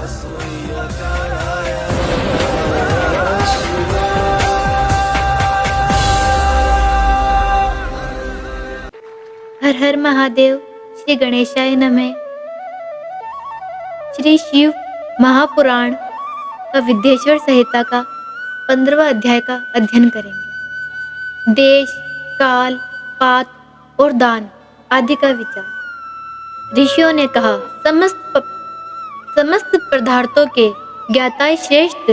हर हर महादेव। श्री गणेशाय नमः। श्री शिव महापुराण का विद्येश्वर संहिता का 15वां अध्याय का अध्ययन करेंगे। देश, काल, पात और दान आदि का विचार। ऋषियों ने कहा, समस्त पदार्थों के ज्ञाता श्रेष्ठ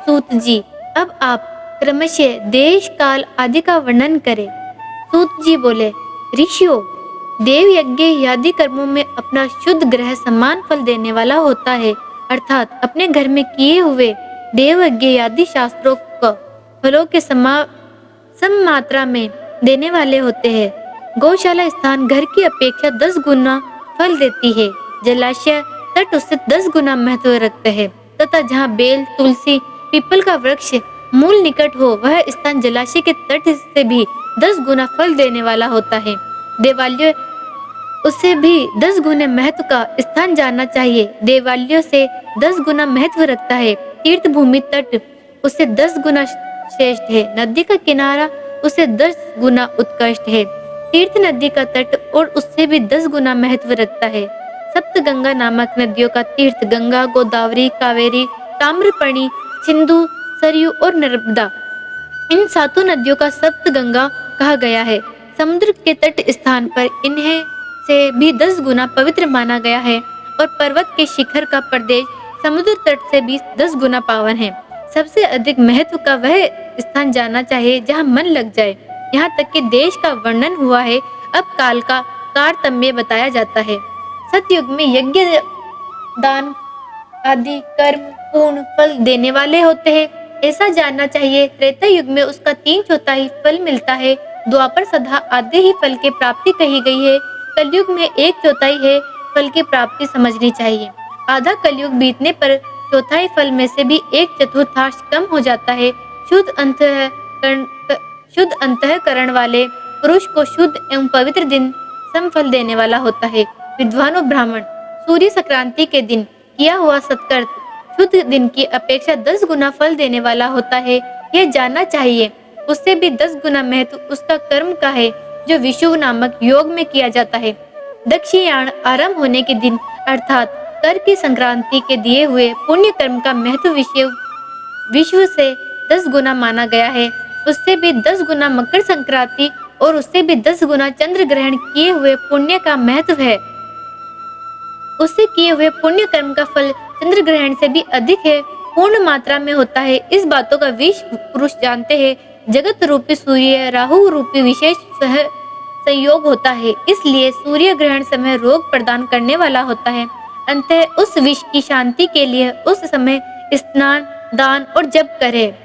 सूत जी, अब आप क्रमशः देश, काल आदि का वर्णन करें। सूत जी बोले, ऋषियों, देव यज्ञ आदि कर्मों में अपना शुद्ध ग्रह समान फल देने वाला होता है, अर्थात अपने घर में किए हुए देव यज्ञ आदि शास्त्रों को फलों के सम मात्रा में देने वाले होते हैं। गौशाला स्थान घर की अपेक्षा 10 गुना फल देती है। जलाशय तट उससे 10 गुना महत्व रखते हैं तथा जहाँ बेल, तुलसी, पीपल का वृक्ष मूल निकट हो, वह स्थान जलाशय के तट से भी 10 गुना फल देने वाला होता है। देवालय उससे भी 10 गुने महत्व का स्थान जानना चाहिए। देवालयों से 10 गुना महत्व रखता है। तीर्थ भूमि तट उससे 10 गुना श्रेष्ठ है। नदी का किनारा उससे 10 गुना उत्कृष्ट है। तीर्थ नदी का तट और उससे भी 10 गुना महत्व रखता है। सप्त गंगा नामक नदियों का तीर्थ गंगा, गोदावरी, कावेरी, ताम्रपर्णी, सिंधु, सरयू और नर्मदा, इन 7 नदियों का सप्त गंगा कहा गया है। समुद्र के तट स्थान पर इन्हें से भी 10 गुना पवित्र माना गया है और पर्वत के शिखर का प्रदेश समुद्र तट से भी 10 गुना पावन है। सबसे अधिक महत्व का वह स्थान जानना चाहिए जहाँ मन लग जाए। यहाँ तक कि देश का वर्णन हुआ है। अब काल का तारतम्य बताया जाता है। सतयुग में यज्ञ, दान आदि कर्म पूर्ण फल देने वाले होते हैं, ऐसा जानना चाहिए। त्रेता युग में उसका 3/4 फल मिलता है। द्वापर सदा आधे ही फल की प्राप्ति कही गई है। कलयुग में 1/4 है फल की प्राप्ति समझनी चाहिए। आधा कलयुग बीतने पर 1/4 फल में से भी 1/4 कम हो जाता है। शुद्ध अंतःकरण वाले पुरुष को शुद्ध एवं पवित्र दिन समफल देने वाला होता है। विद्वान ब्राह्मण सूर्य संक्रांति के दिन किया हुआ सत्कर्म शुद्ध दिन की अपेक्षा 10 गुना फल देने वाला होता है, यह जानना चाहिए। उससे भी 10 गुना महत्व उसका कर्म का है जो विषुव नामक योग में किया जाता है। दक्षिणायन आरंभ होने के दिन अर्थात कर की संक्रांति के दिए हुए पुण्य कर्म का महत्व विश्व से 10 गुना माना गया है। उससे भी 10 गुना मकर संक्रांति और उससे भी 10 गुना चंद्र ग्रहण किए हुए पुण्य का महत्व है। उससे किए हुए पुण्य कर्म का फल चंद्र ग्रहण से भी अधिक है, पूर्ण मात्रा में होता है। इस बातों का विश्व पुरुष जानते हैं। जगत रूपी सूर्य राहु रूपी विशेष संयोग होता है, इसलिए सूर्य ग्रहण समय रोग प्रदान करने वाला होता है। अंतः उस विष की शांति के लिए उस समय स्नान, दान और जप करे।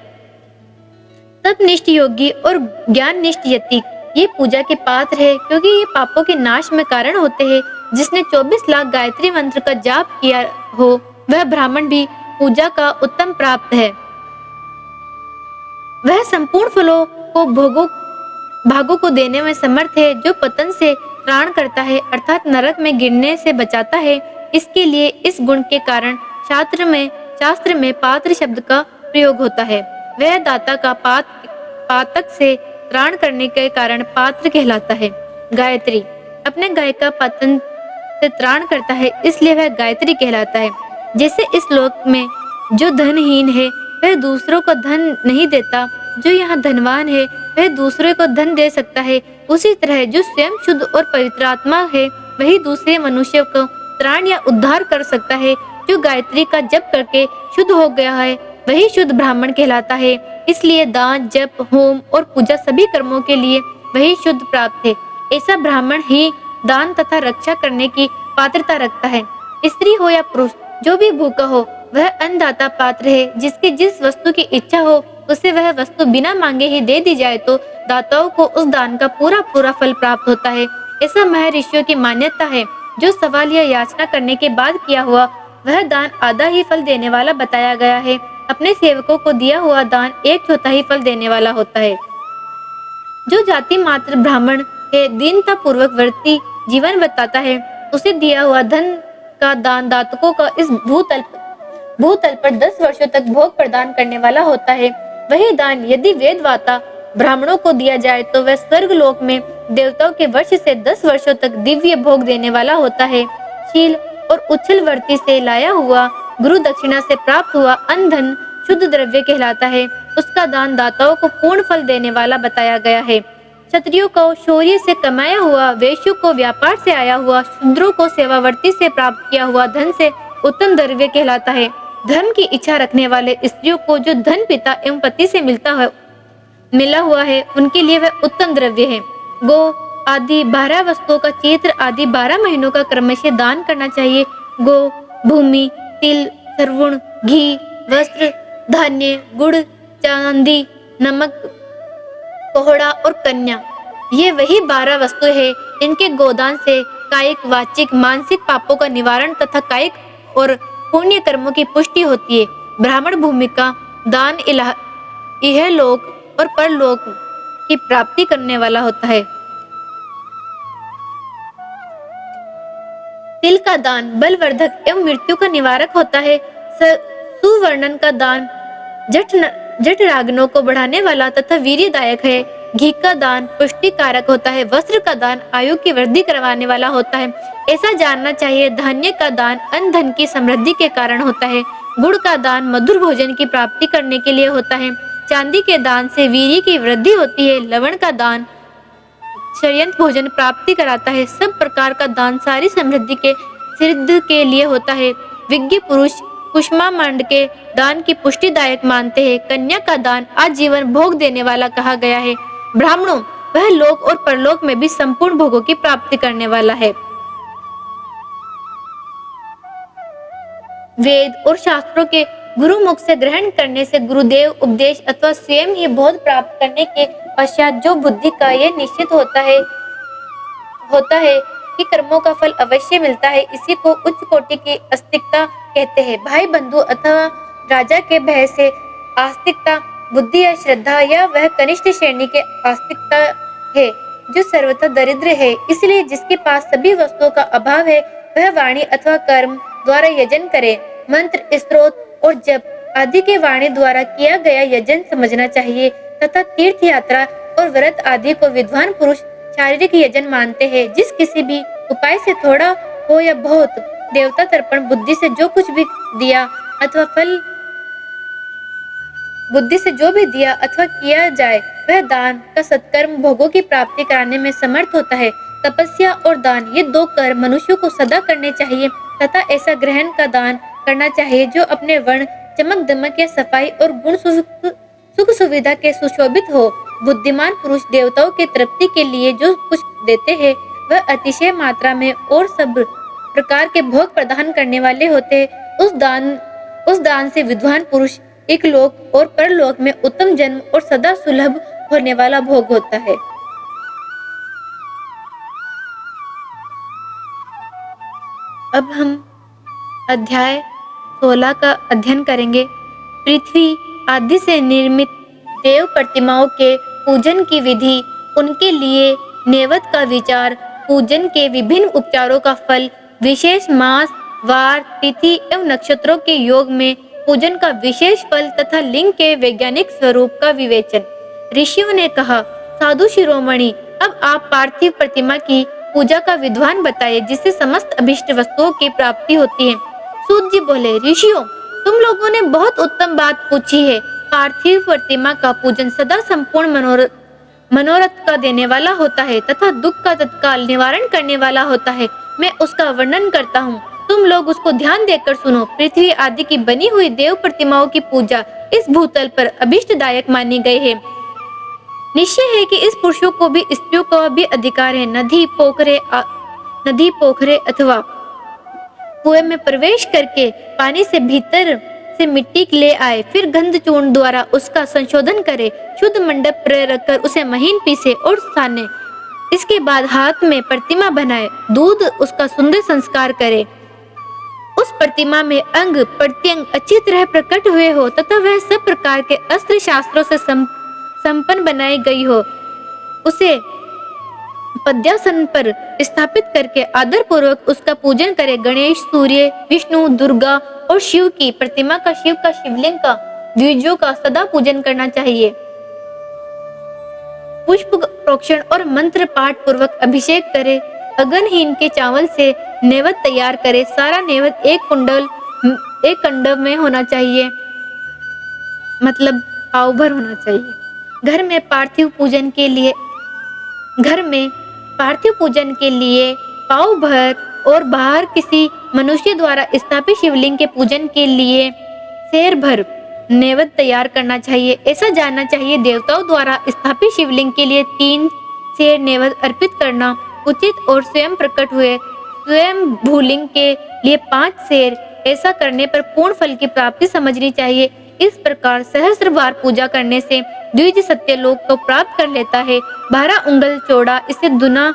तपनिष्ठ योगी और ज्ञान निष्ठ यति ये पूजा के पात्र है, क्योंकि ये पापों के नाश में कारण होते हैं। जिसने 24 लाख गायत्री मंत्र का जाप किया हो, वह ब्राह्मण भी पूजा का उत्तम प्राप्त है। वह संपूर्ण फलों को भागों को देने में समर्थ है, जो पतन से त्राण करता है अर्थात नरक में गिरने से बचाता है। इसके लिए इस गुण के कारण शास्त्र में पात्र शब्द का प्रयोग होता है। वह दाता का पातक से त्राण करने के कारण पात्र कहलाता है। गायत्री अपने गाय का पतन से त्राण करता है, इसलिए वह गायत्री कहलाता है। जैसे इस लोक में जो धनहीन है वह दूसरों को धन नहीं देता, जो यहाँ धनवान है वह दूसरे को धन दे सकता है, उसी तरह जो स्वयं शुद्ध और पवित्र आत्मा है वही दूसरे मनुष्य को त्राण या उद्धार कर सकता है। जो गायत्री का जप करके शुद्ध हो गया है वही शुद्ध ब्राह्मण कहलाता है। इसलिए दान, जप, होम और पूजा सभी कर्मों के लिए वही शुद्ध प्राप्त है। ऐसा ब्राह्मण ही दान तथा रक्षा करने की पात्रता रखता है। स्त्री हो या पुरुष, जो भी भूखा हो वह अन्नदाता पात्र है। जिसकी जिस वस्तु की इच्छा हो उसे वह वस्तु बिना मांगे ही दे दी जाए तो दाताओं को उस दान का पूरा फल प्राप्त होता है। ऐसा महर्षियों की मान्यता है। जो सवाल या याचना करने के बाद किया हुआ वह दान आधा ही फल देने वाला बताया गया है। अपने सेवकों को दिया हुआ दान 1/4 फल देने वाला होता है। जो जाति मात्र ब्राह्मण के दीनता पूर्वक वर्ती जीवन बताता है, उसे दिया हुआ धन का दान दातकों का इस भूतल भूतल पर 10 वर्षों तक भोग प्रदान करने वाला होता है। वही दान यदि वेदवाता ब्राह्मणों को दिया जाए तो वह स्वर्ग लोक में देवताओं के वर्ष से 10 वर्षों तक दिव्य भोग देने वाला होता है। शील और उछलवर्ती से लाया हुआ गुरु दक्षिणा से प्राप्त हुआ अन्न धन शुद्ध द्रव्य कहलाता है। उसका दान दाताओं को पूर्ण फल देने वाला बताया गया है। क्षत्रियों को शौर्य से कमाया हुआ, वैश्यों को व्यापार से आया हुआ, शूद्रों को सेवावर्ती से प्राप्त किया हुआ धन से उत्तम द्रव्य कहलाता है। धर्म की इच्छा रखने वाले स्त्रियों को जो धन पिता एवं पति से मिला हुआ है, उनके लिए वह उत्तम द्रव्य है। गो आदि 12 वस्तुओं का चैत्र आदि 12 महीनों का क्रमशः दान करना चाहिए। गो, भूमि, तिल, सर्वुण, घी, वस्त्र, धान्य, गुड़, चांदी, नमक, कोहड़ा और कन्या, ये वही 12 वस्तु है। इनके गोदान से कायिक, वाचिक, मानसिक पापों का निवारण तथा कायिक और पुण्य कर्मों की पुष्टि होती है। ब्राह्मण भूमि का दान इहलोक और परलोक की प्राप्ति करने वाला होता है। तिल का दान बलवर्धक एवं मृत्यु का निवारक होता है। सुवर्णन का दान जठराग्नों को बढ़ाने वाला तथा वीर्यदायक है। घी का दान पुष्टि कारक होता है। वस्त्र का दान आयु की वृद्धि करवाने वाला होता है। ऐसा जानना चाहिए। धान्य का दान अन्न धन की समृद्धि के कारण होता है। गुड़ का दान मधुर भोजन की प्राप्ति करने के लिए होता है। चांदी के दान से वीर्य की वृद्धि होती है। लवण का दान षड्यंत्र भोजन प्राप्ति कराता है। सब प्रकार का दान सारी समृद्धि के सिद्ध के लिए होता है। विज्ञ पुरुष कुष्मांड के दान की पुष्टिदायक मानते हैं। कन्या का दान आजीवन भोग देने वाला कहा गया है। ब्राह्मणों, वह लोक और परलोक में भी संपूर्ण भोगों की प्राप्ति करने वाला है। वेद और शास्त्रों के गुरु मुख से ग्रहण करने से गुरुदेव उपदेश अथवा स्वयं ही बोध प्राप्त करने के पश्चात जो बुद्धि का यह निश्चित होता है कि कर्मों का फल अवश्य मिलता है, इसी को उच्च कोटि की आस्तिकता कहते हैं। भाई बंधु अथवा राजा के भय से आस्तिकता, बुद्धि या श्रद्धा, या वह कनिष्ठ श्रेणी के आस्तिकता है जो सर्वथा दरिद्र है। इसलिए जिसके पास सभी वस्तुओं का अभाव है वह वाणी अथवा कर्म द्वारा यजन करे। मंत्र, स्तोत्र और जप आदि के वाणी द्वारा किया गया यजन समझना चाहिए तथा तीर्थ यात्रा और व्रत आदि को विद्वान पुरुष शारीरिक यजन मानते हैं। जिस किसी भी उपाय से थोड़ा हो या बहुत देवता तर्पण बुद्धि से जो कुछ भी दिया अथवा फल बुद्धि से जो भी दिया अथवा किया जाए वह दान का सत्कर्म भोगों की प्राप्ति कराने में समर्थ होता है। तपस्या और दान ये 2 कर्म मनुष्यों को सदा करने चाहिए तथा ऐसा ग्रहण का दान करना चाहिए जो अपने वर्ण, चमक दमक या सफाई और गुण सुख सुविधा के सुशोभित हो। बुद्धिमान पुरुष देवताओं के तृप्ति के लिए जो कुछ देते हैं वह अतिशय मात्रा में और सब प्रकार के भोग प्रदान करने वाले होते हैं। उस दान से विद्वान पुरुष इकलोक और परलोक में उत्तम जन्म और सदा सुलभ होने वाला भोग होता है। अब हम अध्याय 16 का अध्ययन करेंगे। पृथ्वी आदि से निर्मित देव प्रतिमाओं के पूजन की विधि, उनके लिए नेवत का विचार, पूजन के विभिन्न उपचारों का फल, विशेष मास, वार, तिथि एवं नक्षत्रों के योग में पूजन का विशेष फल तथा लिंग के वैज्ञानिक स्वरूप का विवेचन। ऋषियों ने कहा, साधु शिरोमणि, अब आप पार्थिव प्रतिमा की पूजा का विद्वान बताइए जिससे समस्त अभिष्ट वस्तुओं की प्राप्ति होती है। सूत जी बोले, ऋषियों, तुम लोगों ने बहुत उत्तम बात पूछी है। पार्थिव प्रतिमा का पूजन सदा संपूर्ण मनोरथ का देने वाला होता है तथा दुख का तत्काल निवारण करने वाला होता है। मैं उसका वर्णन करता हूँ, तुम लोग उसको ध्यान देकर सुनो। पृथ्वी आदि की बनी हुई देव प्रतिमाओं की पूजा इस भूतल पर अभिष्टदायक मानी गई है। निश्चय है कि इस पुरुषों को भी स्त्रियों का भी अधिकार है। नदी पोखरे अथवा कुएं में प्रवेश करके पानी से भीतर से मिट्टी ले आए, फिर गंध चूर्ण द्वारा उसका संशोधन करे, शुद्ध मंडप पर रखकर उसे महीन पीसे और साने। इसके बाद हाथ में प्रतिमा बनाए, दूध उसका सुंदर संस्कार करे। उस प्रतिमा में अंग प्रत्यंग अच्छी तरह प्रकट हुए हो तथा वह सब प्रकार के अस्त्र शास्त्रों से संपन्न बनाई गई हो। उसे पद्यासन पर स्थापित करके आदर पूर्वक उसका पूजन करे। गणेश, सूर्य, विष्णु, दुर्गा और शिव की प्रतिमा का, शिव का, शिवलिंग का, द्विजों का सदा पूजन करना चाहिए। पुष्प प्रोक्षण और मंत्र पाठ पूर्वक अभिषेक करे। अगनहीन के चावल से नैवेद्य तैयार करे। सारा नैवेद्य एक कंडव में होना चाहिए, मतलब पाव भर होना चाहिए। घर में पार्थिव पूजन के लिए पाव भर और बाहर किसी मनुष्य द्वारा स्थापित शिवलिंग के पूजन के लिए शेर भर नैवेद्य तैयार करना चाहिए। ऐसा जानना चाहिए देवताओं द्वारा स्थापित शिवलिंग के लिए 3 शेर नैवेद्य अर्पित करना उचित और स्वयं प्रकट हुए स्वयं भूलिंग के लिए 5 शेर। ऐसा करने पर पूर्ण फल की प्राप्ति समझनी चाहिए। इस प्रकार सहस्त्र बार पूजा करने से द्विज सत्यलोक को प्राप्त कर लेता है। 12 उंगल चौड़ा, इससे दुना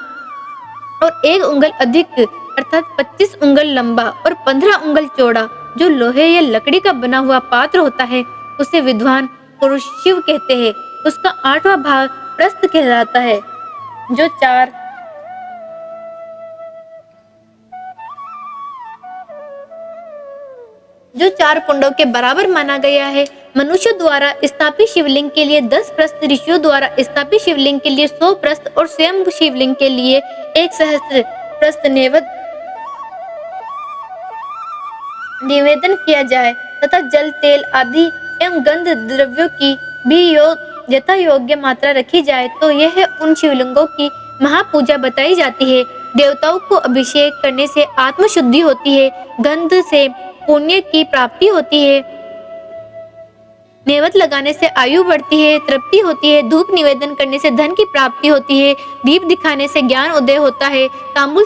और 1 उंगल अधिक अर्थात 25 उंगल लंबा और 15 उंगल चौड़ा जो लोहे या लकड़ी का बना हुआ पात्र होता है उसे विद्वान पुरुष शिव कहते हैं। उसका 8वां भाग प्रस्थ कहलाता है जो 4 कुंडों के बराबर माना गया है। मनुष्य द्वारा स्थापित शिवलिंग के लिए 10 प्रस्थ, ऋषियों द्वारा स्थापित शिवलिंग के लिए 100 प्रस्थ और स्वयं शिवलिंग के लिए 1 सहस्त्र प्रस्थ निवेदन किया जाए तथा जल, तेल आदि एवं गंध द्रव्यों की भी यथा योग्य मात्रा रखी जाए तो यह उन शिवलिंगों की महापूजा बताई जाती है। देवताओं को अभिषेक करने से आत्मशुद्धि होती है, गंध से पुण्य की प्राप्ति होती है, नेवत लगाने से आयु बढ़ती है, तृप्ति होती है, धूप निवेदन करने से धन की प्राप्ति होती है, दीप दिखाने से ज्ञान उदय होता है, तांबुल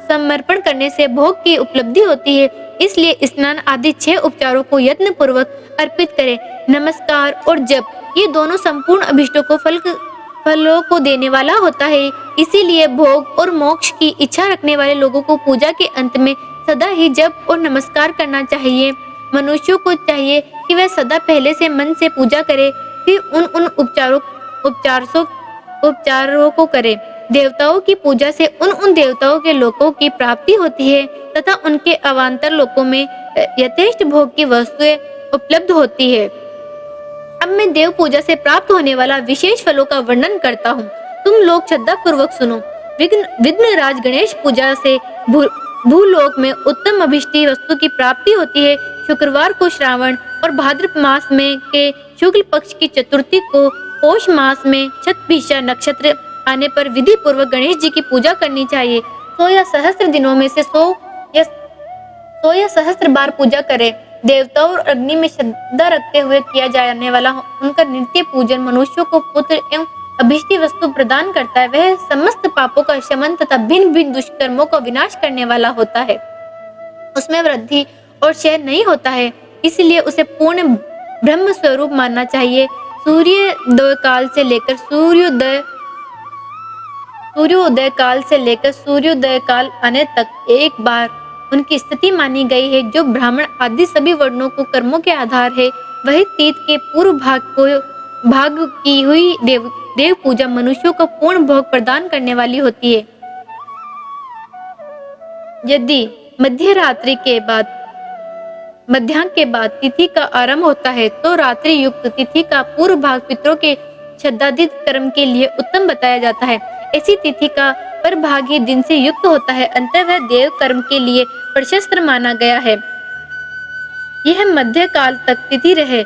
समर्पण करने से भोग की उपलब्धि होती है। इसलिए स्नान आदि 6 उपचारों को यत्न पूर्वक अर्पित करें। नमस्कार और जप ये दोनों संपूर्ण अभिष्टों को फलों को देने वाला होता है। इसीलिए भोग और मोक्ष की इच्छा रखने वाले लोगों को पूजा के अंत में सदा ही जप और नमस्कार करना चाहिए। मनुष्यों को चाहिए कि वह सदा पहले से मन से पूजा करे, फिर उन उपचारों को करे। देवताओं की पूजा से उन देवताओं के लोकों की प्राप्ति होती है तथा उनके अवान्तर लोकों में यथेष्ट भोग की वस्तुएं उपलब्ध होती है। अब मैं देव पूजा से प्राप्त होने वाला विशेष फलों का वर्णन करता हूँ। तुम लोग श्रद्धा पूर्वक सुनो। विघ्नराज गणेश पूजा से भूलोक में उत्तम अभिष्टी वस्तु की प्राप्ति होती है। शुक्रवार को श्रावण और भाद्रपद मास में के शुक्ल पक्ष की चतुर्थी को पौष मास में शतभिषा नक्षत्र आने पर विधि पूर्वक गणेश जी की पूजा करनी चाहिए। 100 या सहस्त्र दिनों में से 100 या सहस्त्र बार पूजा करें। देवताओं और अग्नि में श्रद्धा रखते हुए किया जाने वाला उनका नित्य पूजन मनुष्यों को पुत्र एवं अभिष्टी वस्तु प्रदान करता है। वह समस्त पापों का शमन तथा भिन्न भिन्न दुष्कर्मों का विनाश करने वाला होता है। उसमें वृद्धि और क्षय नहीं होता है, इसलिए उसे पूर्ण ब्रह्म स्वरूप मानना चाहिए। सूर्योदय काल से लेकर सूर्योदय काल आने तक एक बार उनकी स्थिति मानी गई है। जो ब्राह्मण आदि सभी वर्णों को कर्मों के आधार है, वही तीत के पूर्व भाग की हुई देव पूजा मनुष्यों को पूर्ण भोग प्रदान करने वाली होती है। यदि मध्याह्न के बाद तिथि का आरंभ होता है तो रात्रि युक्त तिथि का पूर्व भाग पितरों के श्राद्धादि कर्म के लिए उत्तम बताया जाता है। ऐसी तिथि का पर भाग ही दिन से युक्त होता है, अंततः वह देव कर्म के लिए प्रशस्त माना गया है। यह मध्य काल तक तिथि रहे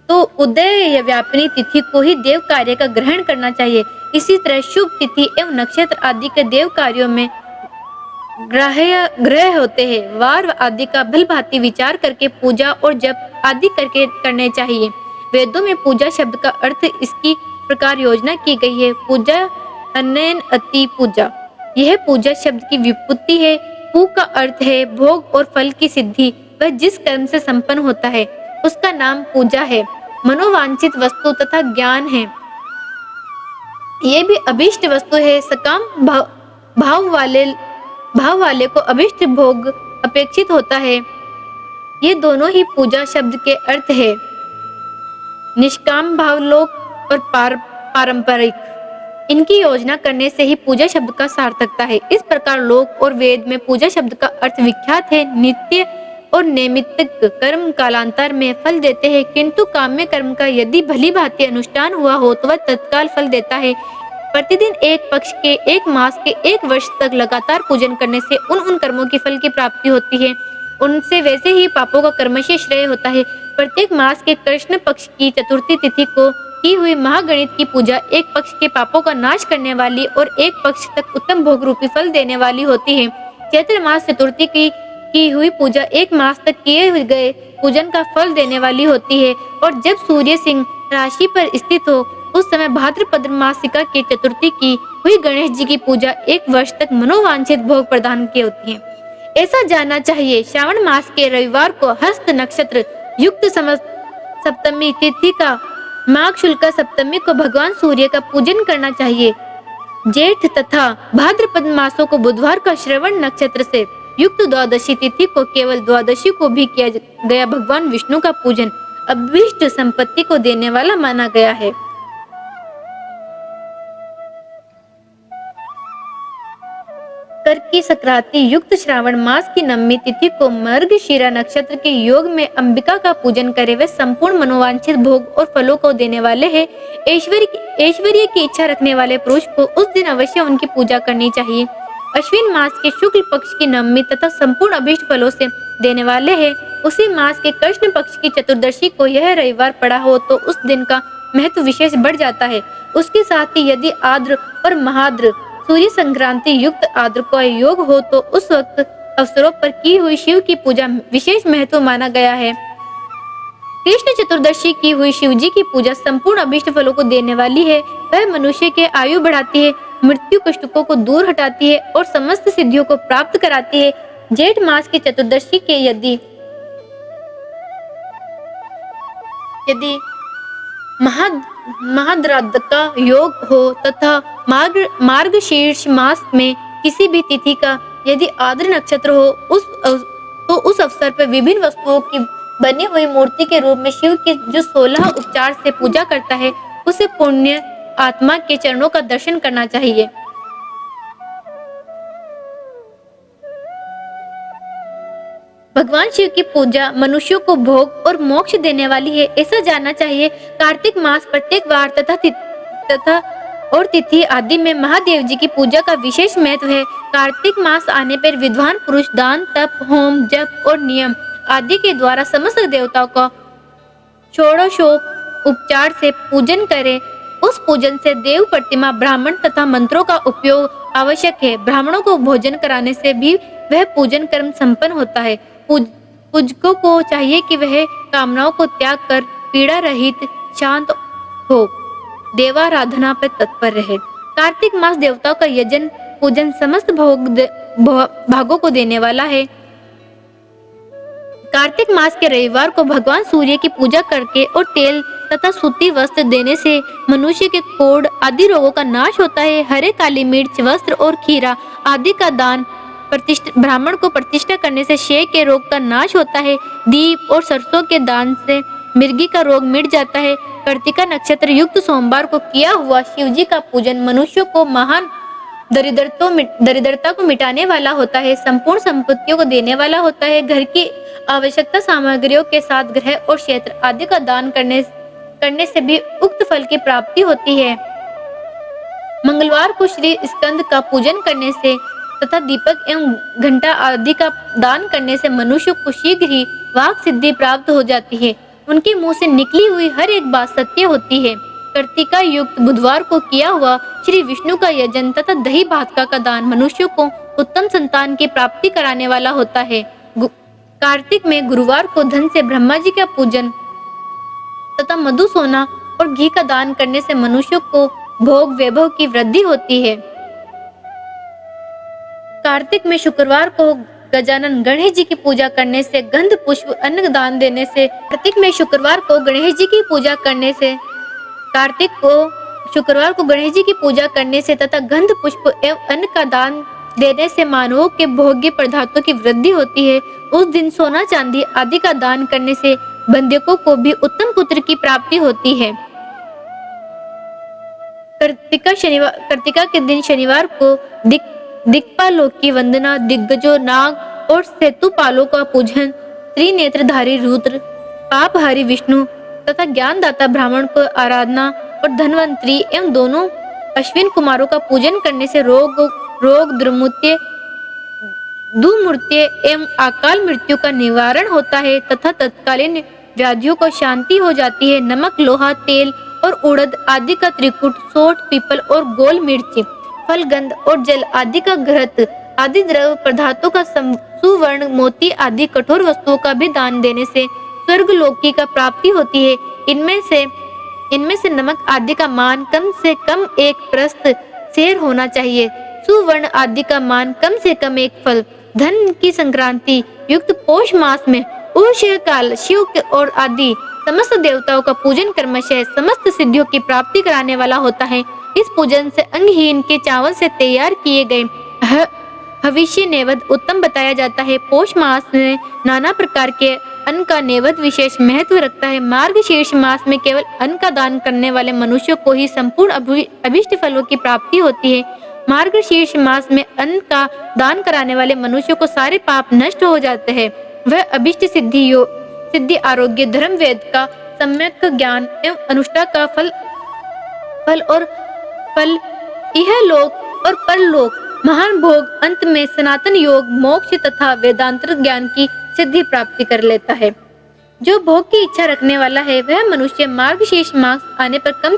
तो उदय या व्यापिनी तिथि को ही देव कार्य का ग्रहण करना चाहिए। इसी तरह शुभ तिथि एवं नक्षत्र आदि के देव कार्यों में ग्रह होते हैं। वार आदि का भलभांति विचार करके पूजा और जप आदि करने चाहिए। वेदों में पूजा शब्द का अर्थ इसकी प्रकार योजना की गई है। पूजा अनैन अति पूजा, यह पूजा शब्द की व्युत्पत्ति है। पू का अर्थ है भोग और फल की सिद्धि। वह जिस कर्म से संपन्न होता है उसका नाम पूजा है। मनोवांछित वस्तु तथा ज्ञान है, ये भी अभिष्ट वस्तु है। सकाम भाव वाले को अभिष्ट भोग अपेक्षित होता है। ये दोनों ही पूजा शब्द के अर्थ है। निष्काम भाव लोक और पारंपरिक। इनकी योजना करने से ही पूजा शब्द का सार्थकता है। इस प्रकार लोक और वेद में पूजा शब्द का अर्थ विख्यात है। नित्य और नैमित्तिक कर्म कालांतर में फल देते हैं, किंतु काम्य कर्म का यदि भली भांति अनुष्ठान हुआ हो तो वह तत्काल फल देता है। प्रतिदिन एक पक्ष के, एक मास के, एक वर्ष तक लगातार पूजन करने से उन कर्मों की फल की प्राप्ति होती है, उनसे वैसे ही पापों का कर्मशः श्रेय होता है। प्रत्येक मास के कृष्ण पक्ष की चतुर्थी तिथि को की हुई महागणित की पूजा एक पक्ष के पापों का नाश करने वाली और एक पक्ष तक उत्तम भोग रूपी फल देने वाली होती है। चैत्र मास चतुर्थी की हुई पूजा एक मास तक किए गए पूजन का फल देने वाली होती है, और जब सूर्य सिंह राशि पर स्थित हो उस समय भाद्रपद मासिका के चतुर्थी की हुई गणेश जी की पूजा एक वर्ष तक मनोवांछित भोग प्रदान की होती है। ऐसा जानना चाहिए, श्रावण मास के रविवार को हस्त नक्षत्र युक्त सप्तमी तिथि का माघ शुक्ल सप्तमी को भगवान सूर्य का पूजन करना चाहिए। जेठ तथा भाद्रपद मासों को बुधवार का श्रवण नक्षत्र से युक्त द्वादशी तिथि को केवल द्वादशी को भी किया गया भगवान विष्णु का पूजन अभीष्ट संपत्ति को देने वाला माना गया है। कर्की संक्रांति युक्त श्रावण मास की नवमी तिथि को मृगशिरा नक्षत्र के योग में अंबिका का पूजन करे, वे संपूर्ण मनोवांछित भोग और फलों को देने वाले हैं। ऐश्वर्य की इच्छा रखने वाले पुरुष को उस दिन अवश्य उनकी पूजा करनी चाहिए। अश्विन मास के शुक्ल पक्ष की नवमी तथा संपूर्ण अभीष्ट फलों से देने वाले हैं। उसी मास के कृष्ण पक्ष की चतुर्दशी को यह रविवार पड़ा हो तो उस दिन का महत्व विशेष बढ़ जाता है। उसके साथ ही यदि आद्र और महाद्र सूर्य संक्रांति युक्त आद्र का योग हो तो उस वक्त अवसरों पर की हुई शिव की पूजा विशेष महत्व माना गया है। कृष्ण चतुर्दशी की हुई शिव जी की पूजा संपूर्ण अभीष्ट फलों को देने वाली है। वह मनुष्य के आयु बढ़ाती है, मृत्यु कष्टों को दूर हटाती है और समस्त सिद्धियों को प्राप्त कराती है। जेठ मास की चतुर्दशी के यदि महाद्राद का योग हो तथा मार्गशीर्ष मास में किसी भी तिथि का यदि आद्र नक्षत्र हो तो उस अवसर पर विभिन्न वस्तुओं की बनी हुई मूर्ति के रूप में शिव की जो 16 उपचार से पूजा करता है उसे पुण्य आत्मा के चरणों का दर्शन करना चाहिए। भगवान शिव की पूजा मनुष्यों को भोग और मोक्ष देने वाली है, ऐसा जानना चाहिए। कार्तिक मास प्रत्येक वार तथा और तिथि आदि में महादेव जी की पूजा का विशेष महत्व है। कार्तिक मास आने पर विद्वान पुरुष दान, तप, होम, जप और नियम आदि के द्वारा समस्त देवताओं का षोडशोपचार से पूजन करे। उस पूजन से देव प्रतिमा, ब्राह्मण तथा मंत्रों का उपयोग आवश्यक है। ब्राह्मणों को भोजन कराने से भी वह पूजन कर्म संपन्न होता है। पूजकों को चाहिए कि वह कामनाओं को त्याग कर पीड़ा रहित शांत हो, देवाराधना पर तत्पर रहे। कार्तिक मास देवताओं का यजन पूजन समस्त भागों को देने वाला है। कार्तिक मास के रविवार को भगवान सूर्य की पूजा करके और तेल तथा सूती वस्त्र देने से मनुष्य के कोढ़ आदि रोगों का नाश होता है। हरे काली मिर्च, वस्त्र और खीरा आदि का दान ब्राह्मण को प्रतिष्ठा करने से क्षय के रोग का नाश होता है। दीप और सरसों के दान से मिर्गी का रोग मिट जाता है। कार्तिका नक्षत्र युक्त सोमवार को किया हुआ शिव जी का पूजन मनुष्यों को महान दरिद्रता को मिटाने वाला होता है, संपूर्ण संपत्तियों को देने वाला होता है। घर की आवश्यकता सामग्रियों के साथ ग्रह और क्षेत्र आदि का दान करने से भी उक्त फल की प्राप्ति होती है। मंगलवार को श्री स्कंद का पूजन करने से तथा दीपक एवं घंटा आदि का दान करने से मनुष्य को शीघ्र ही वाक सिद्धि प्राप्त हो जाती है। उनके मुंह से निकली हुई हर एक बात सत्य होती है। कार्तिका युक्त बुधवार को किया हुआ श्री विष्णु का यजन तथा दही भात का दान मनुष्यों को उत्तम संतान की प्राप्ति कराने वाला होता है। कार्तिक में गुरुवार को धन से ब्रह्मा जी का पूजन तथा मधु, सोना और घी का दान करने से मनुष्यों को भोग वैभव की वृद्धि होती है। कार्तिक में शुक्रवार को गजानन गणेश जी की पूजा करने से, गंध पुष्प अन्न दान देने से, कार्तिक में शुक्रवार को गणेश जी की पूजा करने से, कार्तिक को शुक्रवार को गणेश जी की पूजा करने से तथा गंध पुष्प एवं अन्न का दान देने से मानवों के भोग्य पदार्थों की वृद्धि होती है। उस दिन सोना चांदी आदि का दान करने से बंधकों को भी उत्तम पुत्र की प्राप्ति होती है। कार्तिका के दिन शनिवार को दिक्पालों की वंदना, दिग्गजों, नाग और सेतुपालों का पूजन, त्रिनेत्रधारी रुद्र, पापहारी विष्णु तथा ज्ञानदाता ब्राह्मण को आराधना और धनवंतरी एवं दोनों अश्विन कुमारों का पूजन करने से रोग दुमूर्त्य एवं अकाल मृत्यु का निवारण होता है तथा तत्कालीन व्याधियों को शांति हो जाती है। नमक, लोहा, तेल और उड़द आदि का त्रिकूट, सोंठ, पीपल और गोल मिर्च, फल, गंध और जल आदि का घृत आदि द्रव पदार्थों का सुवर्ण, मोती आदि कठोर वस्तुओं का भी दान देने से स्वर्ग लोकी का प्राप्ति होती है। इनमें से नमक आदि का मान कम से कम 1 प्रस्थ सेर होना चाहिए। सुवर्ण आदि का मान कम से कम 1 फल। धन की संक्रांति युक्त पौष मास में उषय काल शिव और आदि समस्त देवताओं का पूजन क्रमशः समस्त सिद्धियों की प्राप्ति कराने वाला होता है। इस पूजन से अंगहीन के चावल से तैयार किए गए भविष्य नैवेद्य उत्तम बताया जाता है। पौष मास में नाना प्रकार के अन्न का नैवेद्य विशेष महत्व रखता है। मार्गशीर्ष मास में केवल अन्न का दान करने वाले मनुष्यों को ही संपूर्ण अभिष्ट फलों की प्राप्ति होती है। मार्गशीर्ष मास में अन्न का दान कराने वाले मनुष्यों को सारे पाप नष्ट हो जाते हैं। वह अभिष्ट सिद्धि, आरोग्य, धर्म, वेद का सम्यक ज्ञान एवं अनुष्ठान का फल यह लोक और परलोक, महान भोग, अंत में सनातन योग, मोक्ष तथा वेदांतर ज्ञान की सिद्धि प्राप्ति कर लेता है। जो भोग की इच्छा रखने वाला है वह मनुष्य मार्गशीर्ष मास आने पर कम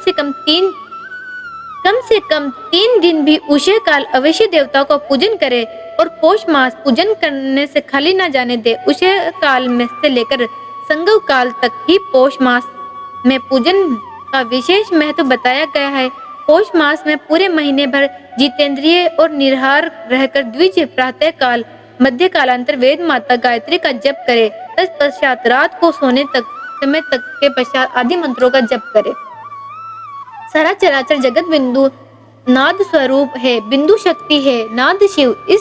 से कम तीन दिन भी उषय काल अवश्य देवताओं का पूजन करे और पौष मास पूजन करने से खाली न जाने दे। उषय काल में से लेकर संगव काल तक ही पौष मास में पूजन का विशेष महत्व बताया गया है। पौष मास में पूरे महीने भर जितेंद्रिय और निराहार रहकर द्विज, प्रातः काल, मध्य कालांतर वेद माता गायत्री का जप करे। तत्पश्चात रात को सोने तक समय तक के पश्चात आदि मंत्रों का जप करे। सारा चराचर जगत बिंदु नाद स्वरूप है, बिंदु शक्ति है, नाद शिव। इस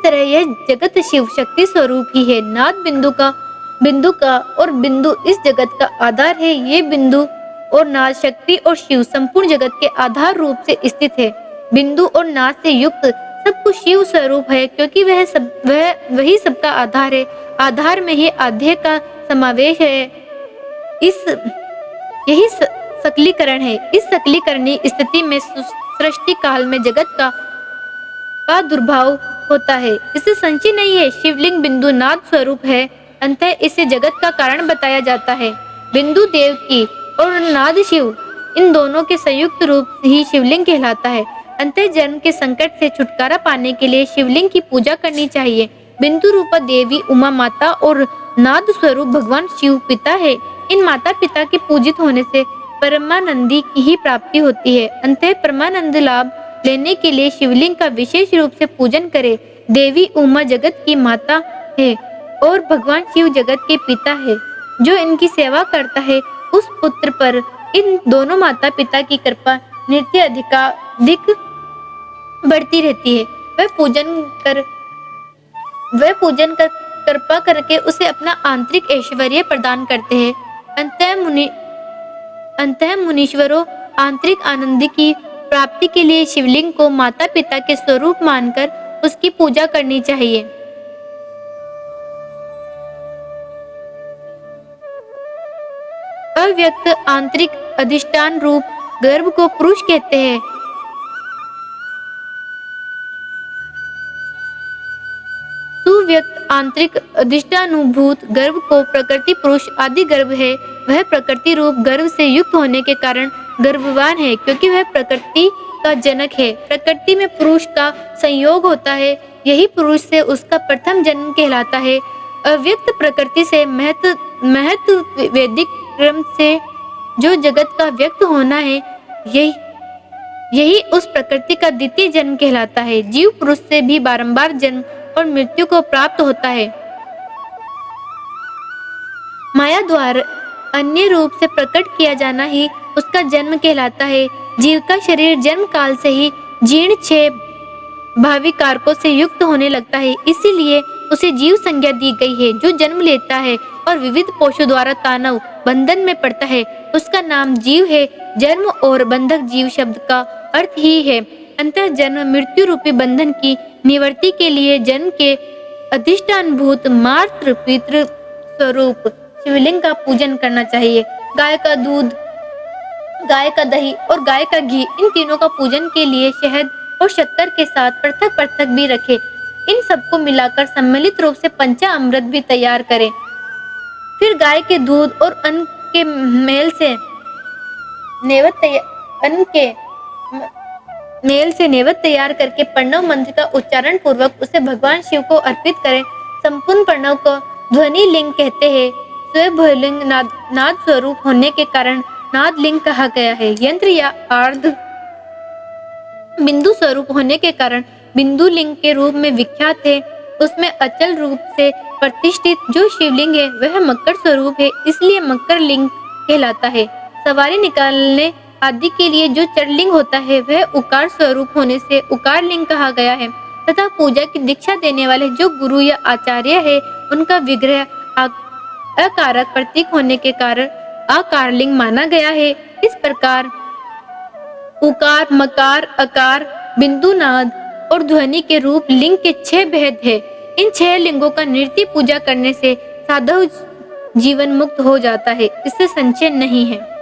तरह यह जगत शिव शक्ति स्वरूप ही है। नाद बिंदु का और बिंदु इस जगत का आधार है। ये बिंदु और नाद, शक्ति और शिव संपूर्ण जगत के आधार रूप से स्थित है। बिंदु और नाद से युक्त सब कुछ शिव स्वरूप है, क्योंकि वही सबका आधार है। आधार में ही आद्य का समावेश है। यही सकलीकरण है। इस सकलीकरणी स्थिति में सृष्टि काल में जगत का प्रादुर्भाव होता है। इससे संशय नहीं है। शिवलिंग बिंदु नाद स्वरूप है, अंतः इसे जगत का कारण बताया जाता है। बिंदु देव की और नाद शिव, इन दोनों के संयुक्त रूप ही शिवलिंग कहलाता है। अंतः जन्म के संकट से छुटकारा पाने के लिए शिवलिंग की पूजा करनी चाहिए। बिंदु रूपा देवी उमा माता और नाद स्वरूप भगवान शिव पिता है। इन माता पिता के पूजित होने से परमानंदी की ही प्राप्ति होती है। अंतः परमानंद लाभ लेने के लिए शिवलिंग का विशेष रूप से पूजन करें। देवी उमा जगत की माता है और भगवान शिव जगत के पिता है। जो इनकी सेवा करता है उस पुत्र पर इन दोनों माता पिता की कृपा नित्य अधिक बढ़ती रहती है। वह पूजन कर कृपा करके उसे अपना आंतरिक ऐश्वर्य प्रदान करते हैं। अंतः मुनीश्वरों, आंतरिक आनंद की प्राप्ति के लिए शिवलिंग को माता पिता के स्वरूप मानकर उसकी पूजा करनी चाहिए। अव्यक्त आंतरिक अधिष्ठान रूप गर्भ को पुरुष कहते हैं। सुव्यक्त आंतरिक अधिष्ठानुभूत गर्भ को प्रकृति पुरुष आदि गर्भ है। वह प्रकृति रूप गर्भ से युक्त होने के कारण गर्भवान है, क्योंकि वह प्रकृति का जनक है। प्रकृति में पुरुष का संयोग होता है, यही पुरुष से उसका प्रथम जन्म कहलाता है। अव्यक्त प्रकृति से महत्व वैदिक क्रम से जो जगत का व्यक्त होना है, यही उस प्रकृति का द्वितीय जन्म कहलाता है। जीव पुरुष से भी बारंबार जन्म और मृत्यु को प्राप्त होता है। माया द्वारा अन्य रूप से प्रकट किया जाना ही उसका जन्म कहलाता है। जीव का शरीर जन्म काल से ही जीर्ण क्षय भावी कारकों से युक्त होने लगता है, इसीलिए उसे जीव संज्ञा दी गई है। जो जन्म लेता है और विविध पोषों द्वारा तानव बंधन में पड़ता है, उसका नाम जीव है। जन्म और बंधक जीव शब्द का अर्थ ही है अंतर जन्म मृत्यु रूपी बंधन की निवृत्ति के लिए जन्म के अधिष्ठानभूत मातृ पितृ स्वरूप शिवलिंग का पूजन करना चाहिए। गाय का दूध, गाय का दही और गाय का घी, इन तीनों का पूजन के लिए शहद और शक्कर के साथ पृथक पृथक भी रखें। इन सबको मिलाकर सम्मिलित रूप से पंचामृत भी तैयार करें। फिर गाय के दूध और अन्न के मेल से नैवेद्य तैयार करके प्रणव मंत्र का उच्चारण पूर्वक उसे भगवान शिव को अर्पित करें। संपूर्ण प्रणव को ध्वनि लिंग कहते हैं। स्वयंभुलिंग नाद स्वरूप होने के कारण नाद लिंग कहा गया है। यंत्र या अर्ध बिंदु स्वरूप होने के कारण बिंदु लिंग के रूप में विख्यात है। उसमें अचल रूप से प्रतिष्ठित जो शिवलिंग है वह मकर स्वरूप है, इसलिए मकर लिंग कहलाता है। सवारी निकालने आदि के लिए जो चरलिंग होता है वह उकार स्वरूप होने से उकार लिंग कहा गया है तथा पूजा की दीक्षा देने वाले जो गुरु या आचार्य है उनका विग्रह अकारक प्रतीक होने के कारण आकारलिंग माना गया है। इस प्रकार उकार, मकार, अकार, बिंदु, नाद और ध्वनि के रूप लिंग के 6 भेद है। इन 6 लिंगों का नृत्य पूजा करने से साधु जीवन मुक्त हो जाता है, इससे संशय नहीं है।